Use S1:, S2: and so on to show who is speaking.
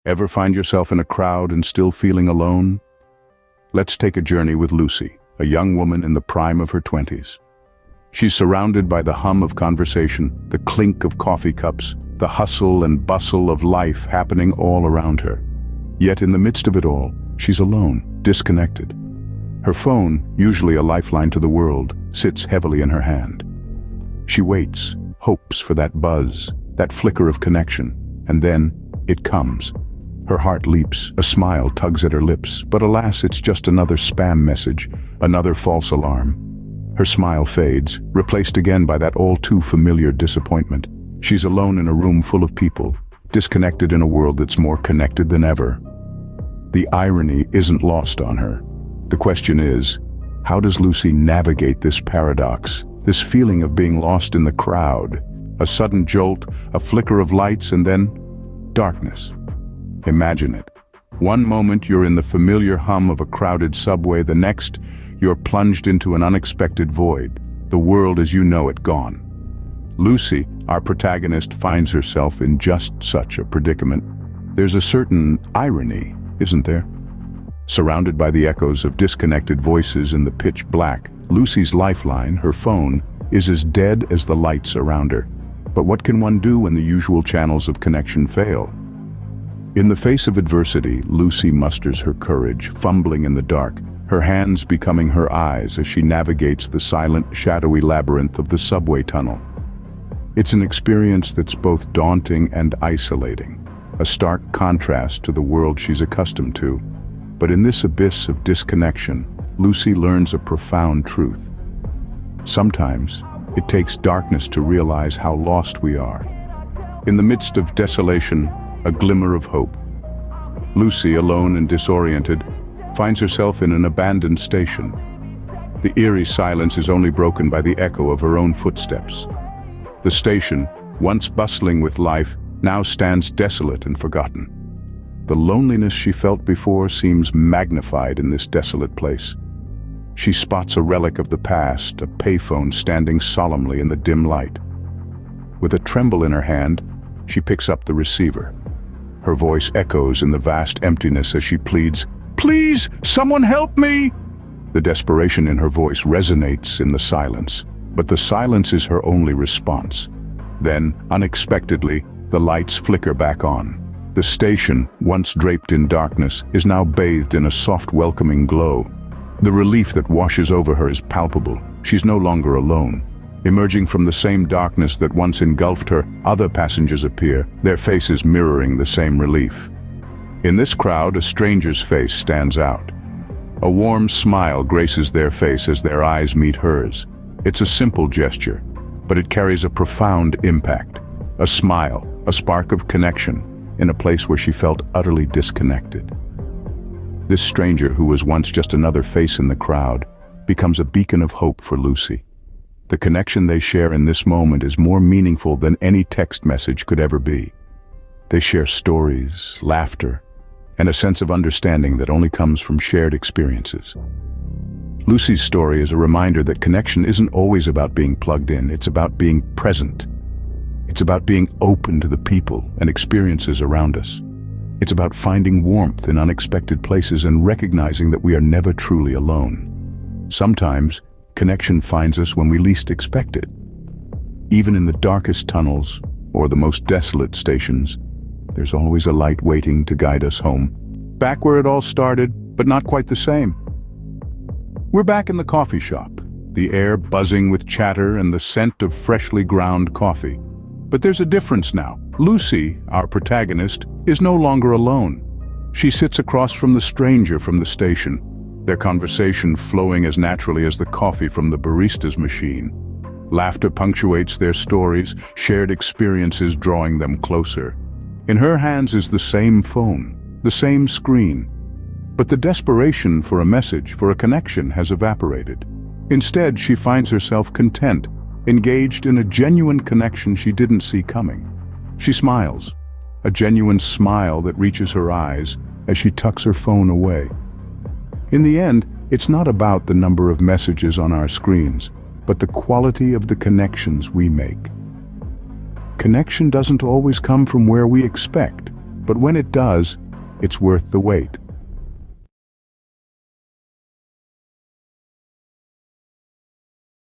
S1: Ever find yourself in a crowd and still feeling alone? Let's take a journey with Lucy, a young woman in the prime of her 20s. She's surrounded by the hum of conversation, the clink of coffee cups, the hustle and bustle of life happening all around her. Yet in the midst of it all, she's alone, disconnected. Her phone, usually a lifeline to the world, sits heavily in her hand. She waits, hopes for that buzz, that flicker of connection, and then it comes. Her heart leaps, a smile tugs at her lips, but alas, it's just another spam message, another false alarm. Her smile fades, replaced again by that all-too-familiar disappointment. She's alone in a room full of people, disconnected in a world that's more connected than ever. The irony isn't lost on her. The question is, how does Lucy navigate this paradox, this feeling of being lost in the crowd? A sudden jolt, a flicker of lights, and then darkness. Imagine it. One moment you're in the familiar hum of a crowded subway, the next you're plunged into an unexpected void, the world as you know it gone. Lucy, our protagonist, finds herself in just such a predicament. There's a certain irony, isn't there? Surrounded by the echoes of disconnected voices in the pitch black, Lucy's lifeline, her phone, is as dead as the lights around her. But what can one do when the usual channels of connection fail? In the face of adversity, Lucy musters her courage, fumbling in the dark, her hands becoming her eyes as she navigates the silent, shadowy labyrinth of the subway tunnel. It's an experience that's both daunting and isolating, a stark contrast to the world she's accustomed to. But in this abyss of disconnection, Lucy learns a profound truth. Sometimes, it takes darkness to realize how lost we are. In the midst of desolation, a glimmer of hope. Lucy, alone and disoriented, finds herself in an abandoned station. The eerie silence is only broken by the echo of her own footsteps. The station, once bustling with life, now stands desolate and forgotten. The loneliness she felt before seems magnified in this desolate place. She spots a relic of the past, a payphone standing solemnly in the dim light. With a tremble in her hand, she picks up the receiver. Her voice echoes in the vast emptiness as she pleads, "Please, someone help me!" The desperation in her voice resonates in the silence, but the silence is her only response. Then, unexpectedly, the lights flicker back on. The station, once draped in darkness, is now bathed in a soft, welcoming glow. The relief that washes over her is palpable. She's no longer alone. Emerging from the same darkness that once engulfed her, other passengers appear, their faces mirroring the same relief. In this crowd, a stranger's face stands out. A warm smile graces their face as their eyes meet hers. It's a simple gesture, but it carries a profound impact. A smile, a spark of connection, in a place where she felt utterly disconnected. This stranger, who was once just another face in the crowd, becomes a beacon of hope for Lucy. The connection they share in this moment is more meaningful than any text message could ever be. They share stories, laughter, and a sense of understanding that only comes from shared experiences. Lucy's story is a reminder that connection isn't always about being plugged in, it's about being present. It's about being open to the people and experiences around us. It's about finding warmth in unexpected places and recognizing that we are never truly alone. Sometimes, connection finds us when we least expect it. Even in the darkest tunnels or the most desolate stations, there's always a light waiting to guide us home. Back where it all started, but not quite the same. We're back in the coffee shop, the air buzzing with chatter and the scent of freshly ground coffee. But there's a difference now. Lucy, our protagonist, is no longer alone. She sits across from the stranger from the station, their conversation flowing as naturally as the coffee from the barista's machine. Laughter punctuates their stories, shared experiences drawing them closer. In her hands is the same phone, the same screen. But the desperation for a message, for a connection, has evaporated. Instead, she finds herself content, engaged in a genuine connection she didn't see coming. She smiles, a genuine smile that reaches her eyes as she tucks her phone away. In the end, it's not about the number of messages on our screens, but the quality of the connections we make. Connection doesn't always come from where we expect, But when it does, it's worth the wait.